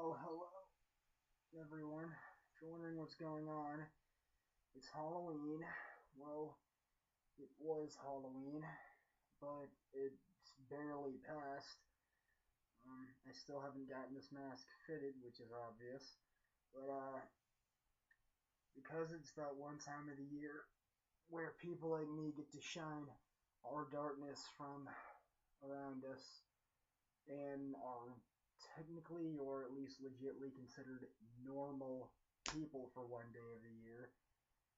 Well, hello, everyone. If you're wondering what's going on, it's Halloween. Well, it was Halloween, but it's barely passed. I still haven't gotten this mask fitted, which is obvious. But, because it's that one time of the year where people like me get to shine our darkness from around us and are technically or at least legitly considered normal people for one day of the year,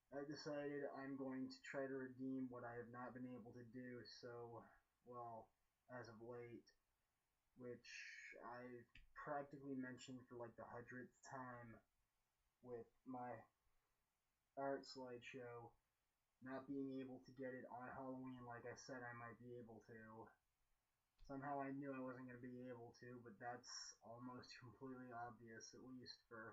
I decided I'm going to try to redeem what I have not been able to do so well as of late, which I've practically mentioned for like the 100th time with my art slideshow not being able to get it on Halloween like I said I might be able to. Somehow I knew I wasn't going to be able to, but that's almost completely obvious, at least for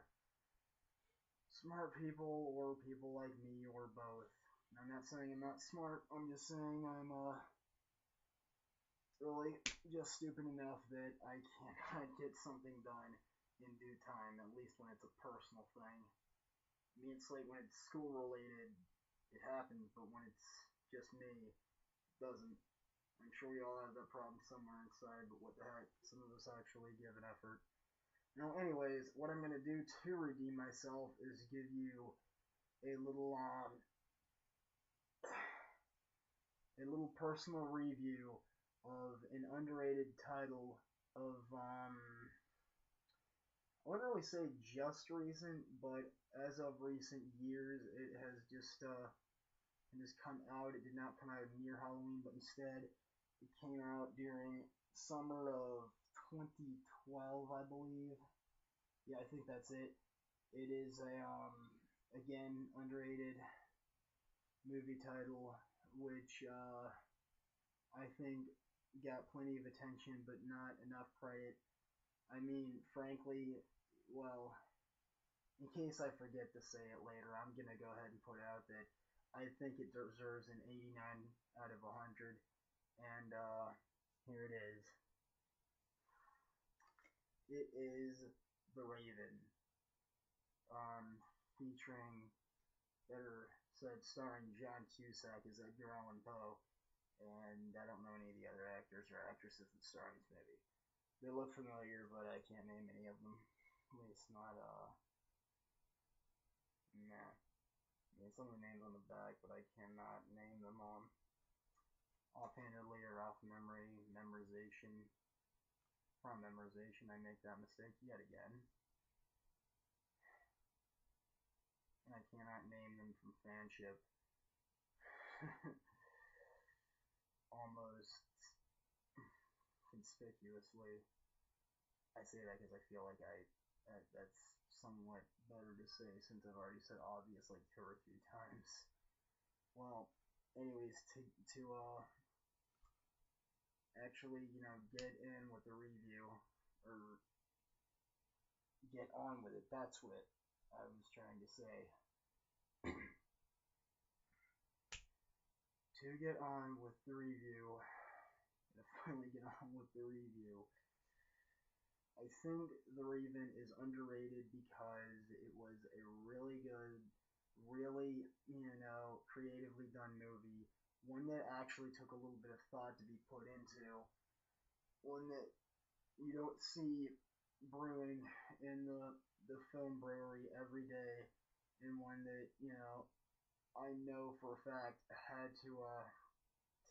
smart people or people like me or both. I'm not saying I'm not smart, I'm just saying I'm really just stupid enough that I cannot get something done in due time, at least when it's a personal thing. I mean, it's like when it's school related, it happens, but when it's just me, it doesn't. I'm sure we all have that problem somewhere inside, but what the heck, some of us actually give an effort. Now, anyways, what I'm going to do to redeem myself is give you a little personal review of an underrated title of, I wouldn't really say just recent, but as of recent years, it has just come out. It did not come out near Halloween, but instead it came out during summer of 2012, I believe. Yeah, I think that's it. It is again, underrated movie title, which, I think got plenty of attention, but not enough credit. I mean, frankly, well, in case I forget to say it later, I'm gonna go ahead and put out that I think it deserves an 89 out of 100, and here it is. It is The Raven, um, featuring, better said, starring John Cusack as Edgar Allan Poe, and I don't know any of the other actors or actresses that star in this movie. They look familiar, but I can't name any of them. At least not, nah. I mean, some of the names on the back, but I cannot name them offhandedly or off memory, memorization. From memorization, I make that mistake yet again. And I cannot name them from fanship. Almost conspicuously. I say that because I feel like that's somewhat better to say since I've already said obvious like 2 or 3 times. Well, anyways, to actually, get in with the review, or get on with it, that's what I was trying to say. To get on with the review, to finally get on with the review, I think The Raven is underrated because it was a really good, really, creatively done movie. One that actually took a little bit of thought to be put into. One that you don't see brewing in the film brewery every day. And one that, I know for a fact had to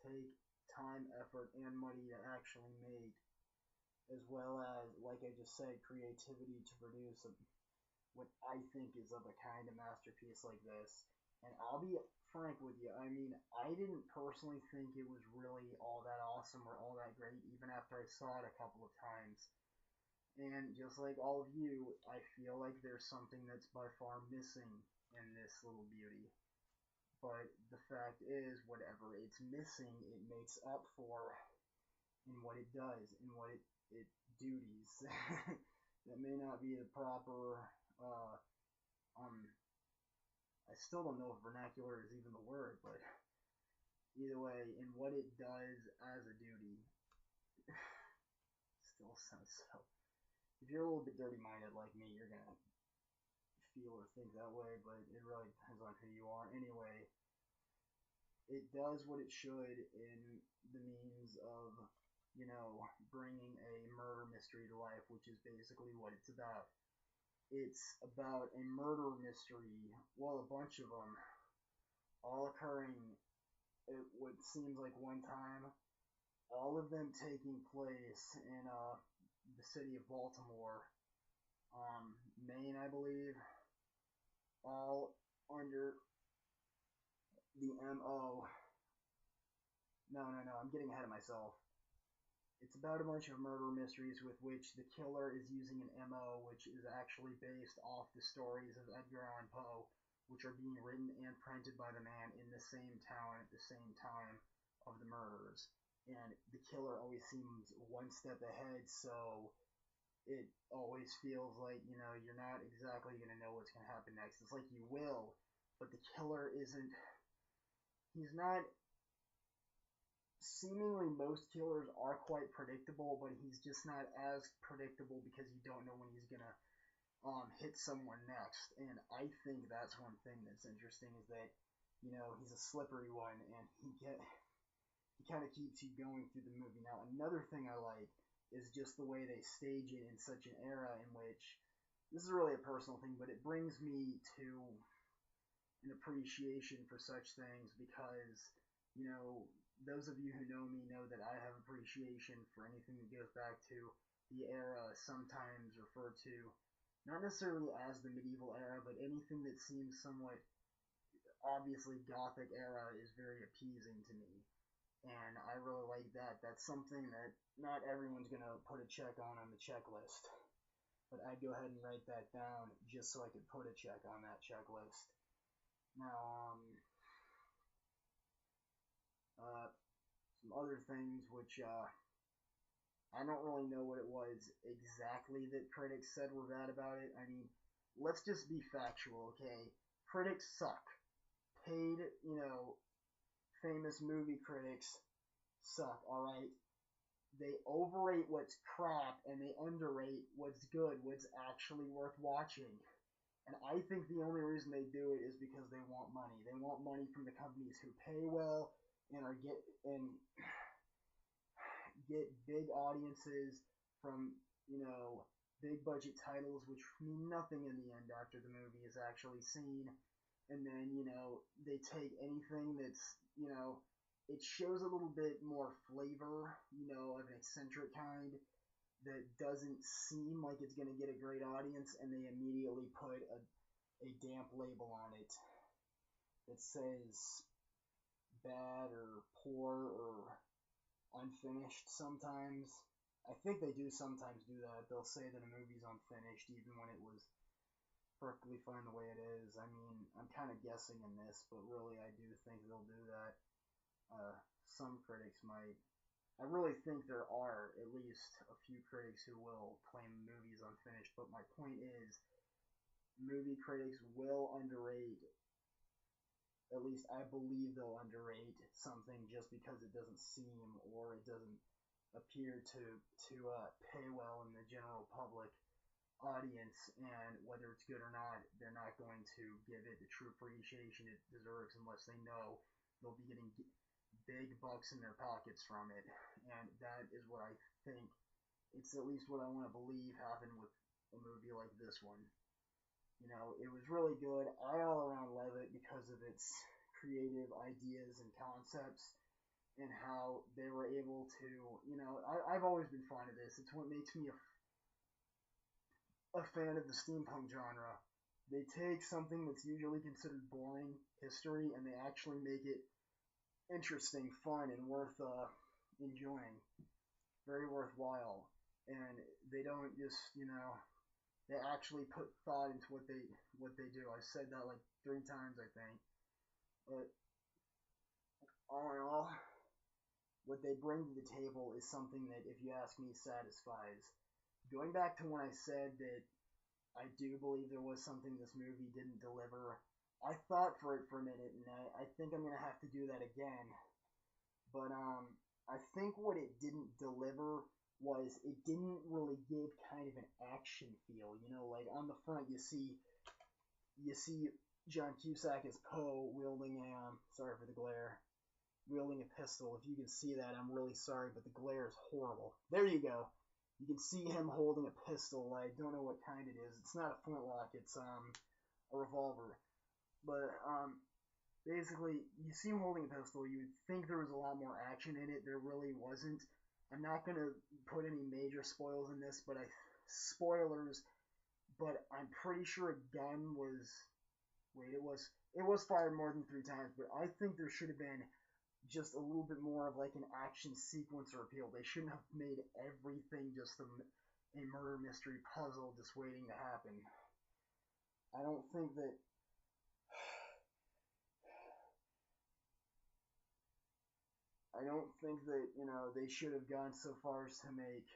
take time, effort, and money to actually make, as well as, like I just said, creativity to produce what I think is of a kind of masterpiece like this. And I'll be frank with you, I mean, I didn't personally think it was really all that awesome or all that great, even after I saw it a couple of times. And just like all of you, I feel like there's something that's by far missing in this little beauty. But the fact is, whatever it's missing, it makes up for in what it does, in what it duties. That may not be the proper, I still don't know if vernacular is even the word, but either way, in what it does as a duty, still sounds so if you're a little bit dirty-minded like me, you're gonna feel or think that way, but it really depends on who you are. Anyway, it does what it should in the means of, bringing a murder mystery to life, which is basically what it's about. It's about a murder mystery, well, a bunch of them, all occurring at what seems like one time, all of them taking place in the city of Baltimore, Maine, I believe, all under the MO. No, I'm getting ahead of myself. It's about a bunch of murder mysteries with which the killer is using an MO, which is actually based off the stories of Edgar Allan Poe, which are being written and printed by the man in the same town at the same time of the murders. And the killer always seems one step ahead, so it always feels like, you're not exactly going to know what's going to happen next. It's like you will, but the killer isn't, he's not, seemingly most killers are quite predictable, but he's just not as predictable because you don't know when he's going to hit someone next. And I think that's one thing that's interesting is that, he's a slippery one, and he kind of keeps you going through the movie. Now, another thing I like is just the way they stage it in such an era in which, this is really a personal thing, but it brings me to an appreciation for such things because, those of you who know me know that I have appreciation for anything that goes back to the era sometimes referred to not necessarily as the medieval era, but anything that seems somewhat obviously Gothic era is very appeasing to me. And I really like that. That's something that not everyone's going to put a check on the checklist. But I'd go ahead and write that down just so I could put a check on that checklist. Now, some other things which I don't really know what it was exactly that critics said were bad about it. I mean, let's just be factual, okay? Critics suck. Paid, famous movie critics suck, alright? They overrate what's crap and they underrate what's good, what's actually worth watching. And I think the only reason they do it is because they want money. They want money from the companies who pay well and get big audiences from, big budget titles, which mean nothing in the end after the movie is actually seen. And then, they take anything that's, it shows a little bit more flavor, of an eccentric kind that doesn't seem like it's going to get a great audience, and they immediately put a damp label on it that says bad or poor or unfinished sometimes. I think they do sometimes do that. They'll say that a movie's unfinished even when it was perfectly fine the way it is. I mean, I'm kind of guessing in this, but really I do think they'll do that. Some critics might. I really think there are at least a few critics who will claim movies unfinished, but my point is, movie critics will underrate, at least I believe they'll underrate something just because it doesn't seem or it doesn't appear to pay well in the general public audience, and whether it's good or not, they're not going to give it the true appreciation it deserves unless they know they'll be getting big bucks in their pockets from it. And that is what I think, it's at least what I want to believe happened with a movie like this one. It was really good. I all around love it because of its creative ideas and concepts and how they were able to, I've always been fond of this. It's what makes me a fan of the steampunk genre. They take something that's usually considered boring history and they actually make it interesting, fun, and worth enjoying. Very worthwhile. And they don't just, they actually put thought into what they do. I've said that like 3 times, I think. But all in all, what they bring to the table is something that, if you ask me, satisfies. Going back to when I said that I do believe there was something this movie didn't deliver, I thought for it for a minute, and I think I'm going to have to do that again. But I think what it didn't deliver was it didn't really give kind of an action feel. You know, like on the front you see John Cusack as Poe wielding a sorry for the glare, wielding a pistol. If you can see that, I'm really sorry, but the glare is horrible. There you go. You can see him holding a pistol. I don't know what kind it is. It's not a flintlock. It's a revolver. But basically, you see him holding a pistol. You would think there was a lot more action in it. There really wasn't. I'm not gonna put any major spoilers in this, but spoilers. But I'm pretty sure a gun was. Wait, it was fired more than 3 times. But I think there should have been just a little bit more of like an action sequence or appeal. They shouldn't have made everything just a murder mystery puzzle just waiting to happen. I don't think that. I don't think that, they should have gone so far as to make.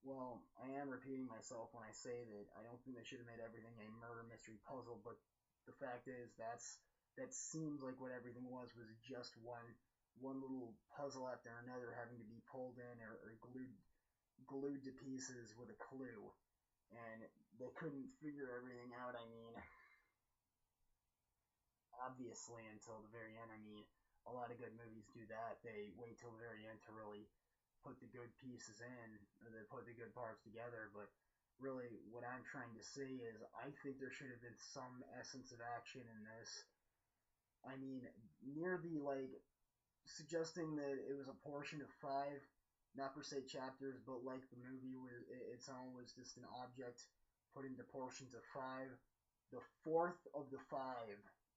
Well, I am repeating myself when I say that I don't think they should have made everything a murder mystery puzzle, but the fact is that seems like what everything was just one little puzzle after another having to be pulled in or glued to pieces with a clue, and they couldn't figure everything out. I mean, obviously until the very end. I mean, a lot of good movies do that. They wait till the very end to really put the good pieces in, or they put the good parts together. But really, what I'm trying to say is, I think there should have been some essence of action in this. I mean, near the suggesting that it was a portion of 5, not per se chapters, but like the movie was its own was just an object put into portions of 5. The fourth of the 5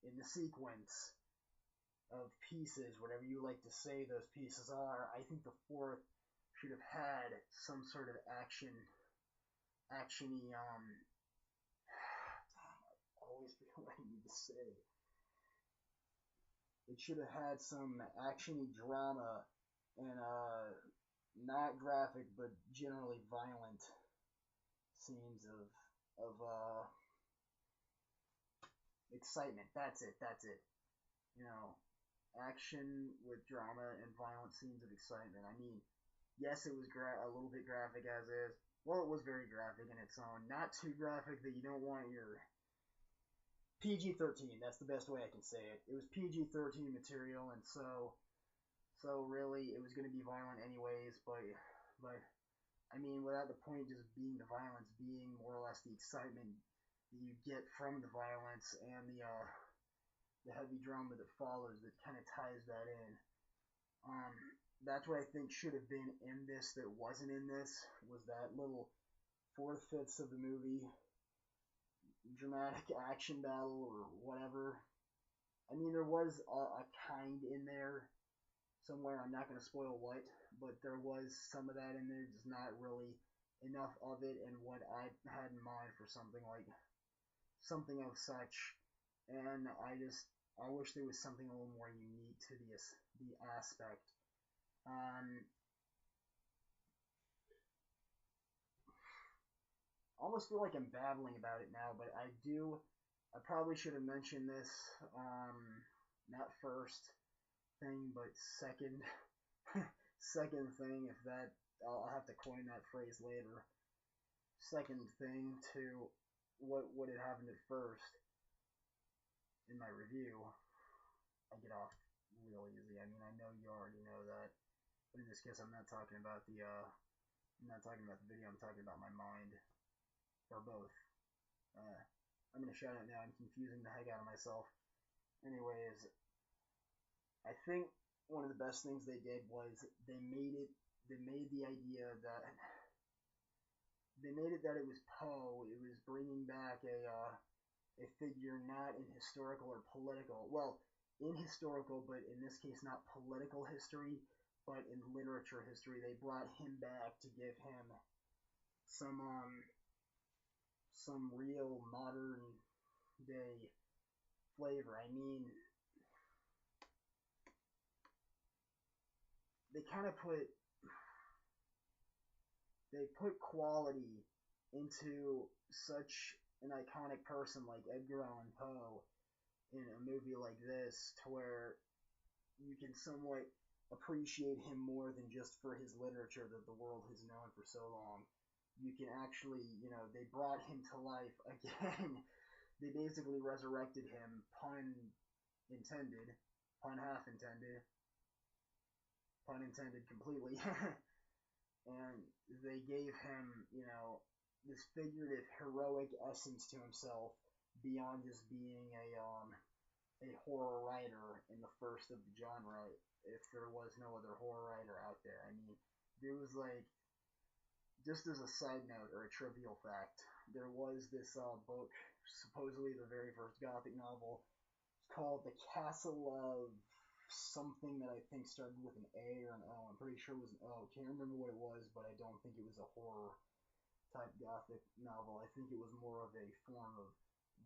in the sequence of pieces, whatever you like to say those pieces are, I think the fourth should have had some sort of actiony, I always forget what I need to say. It should have had some actiony drama and, not graphic, but generally violent scenes of excitement. That's it. Action with drama and violent scenes of excitement. I mean, yes, it was a little bit graphic as is. Well, it was very graphic in its own. Not too graphic that you don't want your PG-13. That's the best way I can say it. It was PG-13 material, and so really it was going to be violent anyways. But I mean, without the point just being the violence, being more or less the excitement that you get from the violence and the heavy drama that follows that kind of ties that in. That's what I think should have been in this that wasn't in this, was that little 4/5 of the movie dramatic action battle or whatever. I mean, there was a kind in there somewhere. I'm not going to spoil what, but there was some of that in there. Just not really enough of it and what I had in mind for something of such. And I wish there was something a little more unique to the aspect. I almost feel like I'm babbling about it now, but I probably should have mentioned this, not first thing, but second, second thing, if that, I'll have to coin that phrase later. Second thing to what had happened at first. In my review, I get off real easy. I mean, I know you already know that, but in this case, I'm not talking about the video. I'm talking about my mind, or both. I'm gonna shout out now. I'm confusing the heck out of myself. Anyways, I think one of the best things they did was they made the idea that it was Poe. It was bringing back a figure not in historical or political. Well, in historical, but in this case not political history, but in literature history. They brought him back to give him some real modern day flavor. I mean, they kind of put quality into such an iconic person like Edgar Allan Poe in a movie like this, to where you can somewhat appreciate him more than just for his literature that the world has known for so long. You can actually, they brought him to life again. They basically resurrected him, pun intended, pun half intended, pun intended completely. And they gave him, this figurative heroic essence to himself beyond just being a horror writer in the first of the genre, if there was no other horror writer out there. I mean, there was like, just as a side note or a trivial fact, there was this book, supposedly the very first Gothic novel. It's called The Castle of something that I think started with an A or an O. I'm pretty sure it was an O. Can't remember what it was, but I don't think it was a horror type Gothic novel. I think it was more of a form of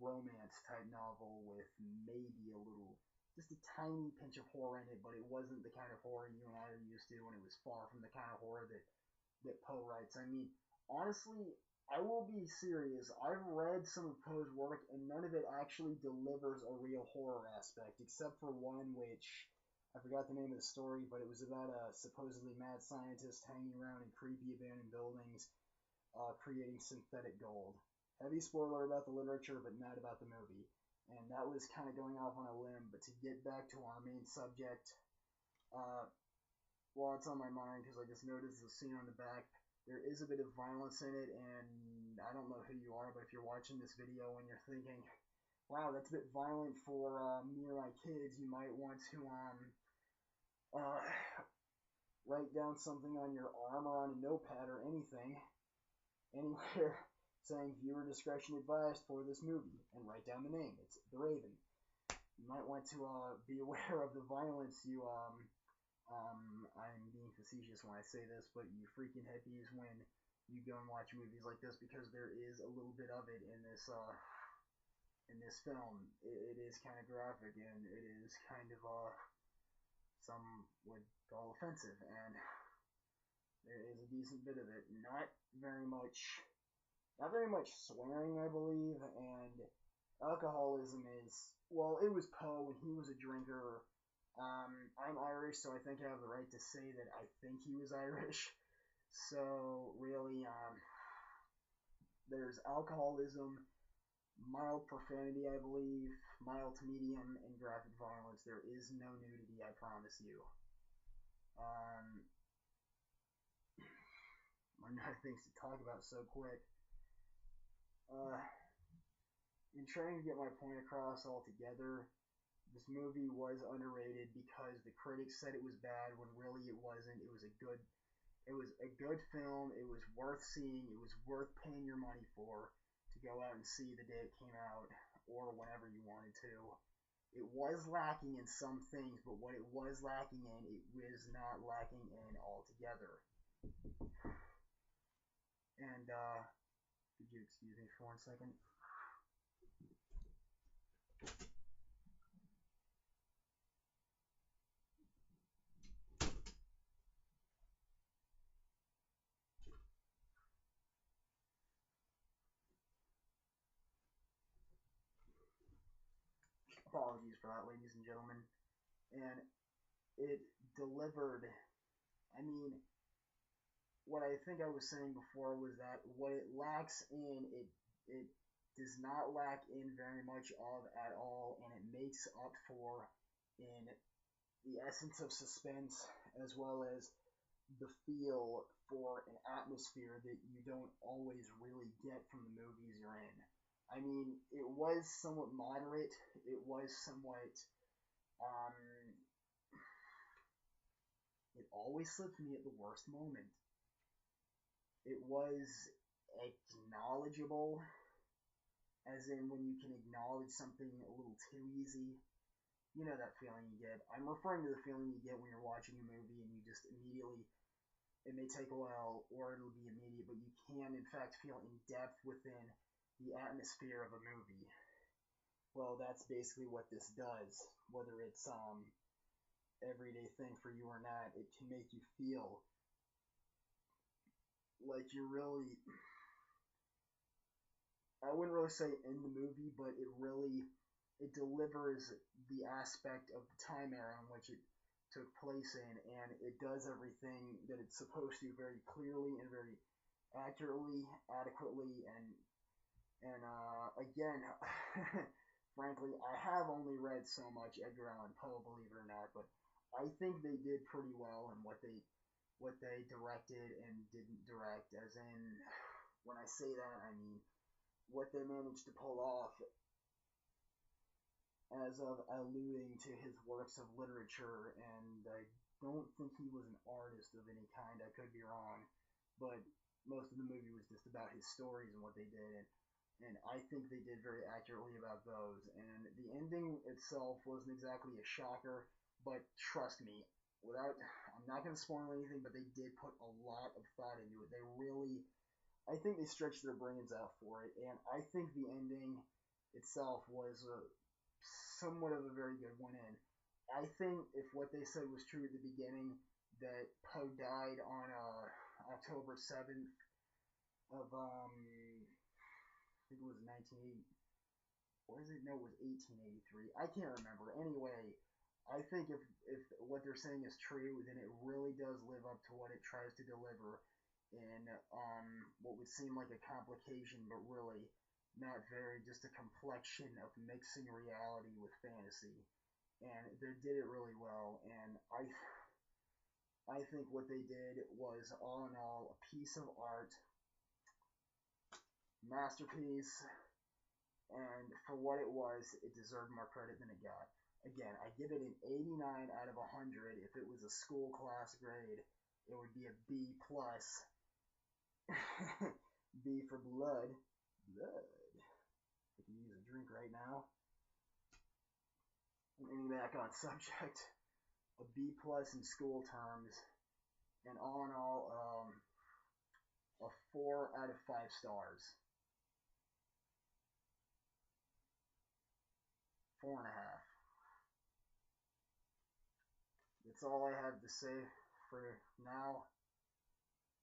romance type novel with maybe a little, just a tiny pinch of horror in it, but it wasn't the kind of horror you and I are used to, and it was far from the kind of horror that Poe writes. I mean, honestly, I will be serious. I've read some of Poe's work, and none of it actually delivers a real horror aspect, except for one which I forgot the name of the story, but it was about a supposedly mad scientist hanging around in creepy abandoned buildings, creating synthetic gold. Heavy spoiler about the literature, but not about the movie. And that was kind of going off on a limb. But to get back to our main subject, well, it's on my mind because I just noticed the scene on the back. There is a bit of violence in it, and I don't know who you are, but if you're watching this video and you're thinking, wow, that's a bit violent for me or my kids, you might want to write down something on your arm or on a notepad or anything, anywhere, saying viewer discretion advised for this movie, and write down the name. It's The Raven. You might want to be aware of the violence you I'm being facetious when I say this, but you freaking hippies when you go and watch movies like this, because there is a little bit of it in this film. It is kind of graphic, and it is kind of some would call offensive, and there is a decent bit of it. Not very much swearing, I believe, and alcoholism is, well, it was Poe, and he was a drinker. I'm Irish, so I think I have the right to say that I think he was Irish. So really, there's alcoholism, mild profanity, I believe, mild to medium, and graphic violence. There is no nudity, I promise you. Run out of things to talk about so quick. In trying to get my point across altogether, this movie was underrated because the critics said it was bad when really it wasn't. It was a good film. It was worth seeing. It was worth paying your money for to go out and see the day it came out, or whenever you wanted to. It was lacking in some things, but what it was lacking in, it was not lacking in altogether. And could you excuse me for 1 second? Apologies for that, ladies and gentlemen. And it delivered. I mean, what I think I was saying before was that what it lacks in, it does not lack in very much of at all, and it makes up for in the essence of suspense, as well as the feel for an atmosphere that you don't always really get from the movies you're in. I mean, it was somewhat moderate. It was somewhat, it always slipped me at the worst moment. It was acknowledgeable, as in when you can acknowledge something a little too easy. You know that feeling you get. I'm referring to the feeling you get when you're watching a movie and you just immediately, it may take a while or it'll be immediate, but you can in fact feel in depth within the atmosphere of a movie. Well, that's basically what this does. Whether it's everyday thing for you or not, it can make you feel like you're really, I wouldn't really say in the movie, but it delivers the aspect of the time era in which it took place in, and it does everything that it's supposed to very clearly and very accurately, adequately, and again, frankly, I have only read so much Edgar Allan Poe, believe it or not, but I think they did pretty well in what they directed and didn't direct. As in, when I say that, I mean what they managed to pull off, as of alluding to his works of literature, and I don't think he was an artist of any kind. I could be wrong, but most of the movie was just about his stories and what they did, and I think they did very accurately about those. And the ending itself wasn't exactly a shocker, but trust me, I'm not going to spoil anything, but they did put a lot of thought into it. I think they stretched their brains out for it, and I think the ending itself was somewhat of a very good one. In I think if what they said was true at the beginning, that Poe died on October 7th of I think it was 1980. Or is it? No, it was 1883. I can't remember. Anyway, I think if what they're saying is true, then it really does live up to what it tries to deliver in what would seem like a complication, but really not very, just a complexion of mixing reality with fantasy. And they did it really well, and I think what they did was, all in all, a piece of art, masterpiece, and for what it was, it deserved more credit than it got. Again, I give it an 89 out of 100. If it was a school class grade, it would be a B plus. B for blood. Blood. I can use a drink right now. Getting back on subject. A B plus in school terms. And all in all, a 4 out of 5 stars. 4.5. That's all I have to say for now.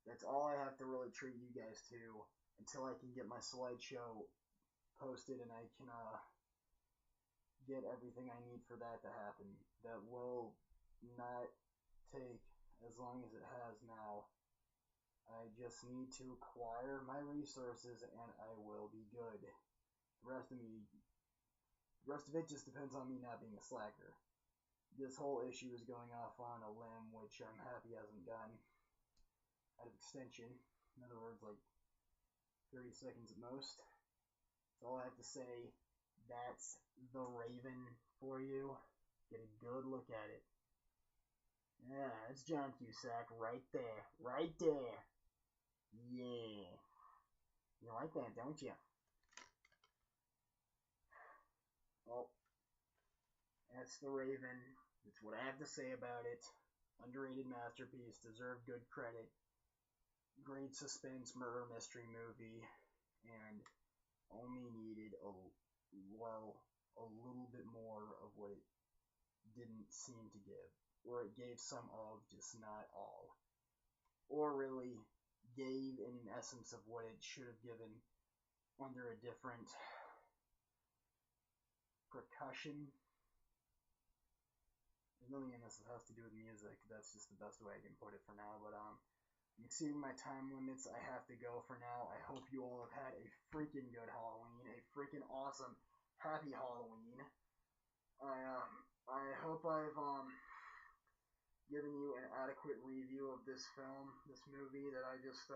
That's all I have to really treat you guys to until I can get my slideshow posted and I can get everything I need for that to happen. That will not take as long as it has now. I just need to acquire my resources and I will be good. The rest of it just depends on me not being a slacker. This whole issue is going off on a limb, which I'm happy hasn't gone out of extension. In other words, like 30 seconds at most. That's all I have to say. That's the Raven for you. Get a good look at it. Yeah, that's John Cusack right there. Right there. Yeah. You like that, don't you? Well, that's the Raven. That's what I have to say about it. Underrated masterpiece. Deserved good credit. Great suspense murder mystery movie. And only needed a little bit more of what it didn't seem to give. Or it gave some of, just not all. Or really gave in essence of what it should have given under a different percussion. There's nothing in this that has to do with music. That's just the best way I can put it for now. But I'm exceeding my time limits. I have to go for now. I hope you all have had a freaking good Halloween, a freaking awesome, happy Halloween. I hope I've given you an adequate review of this film, this movie that I just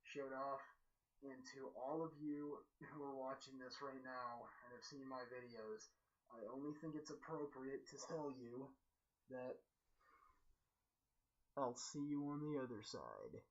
showed off. And to all of you who are watching this right now and have seen my videos, I only think it's appropriate to tell you that I'll see you on the other side.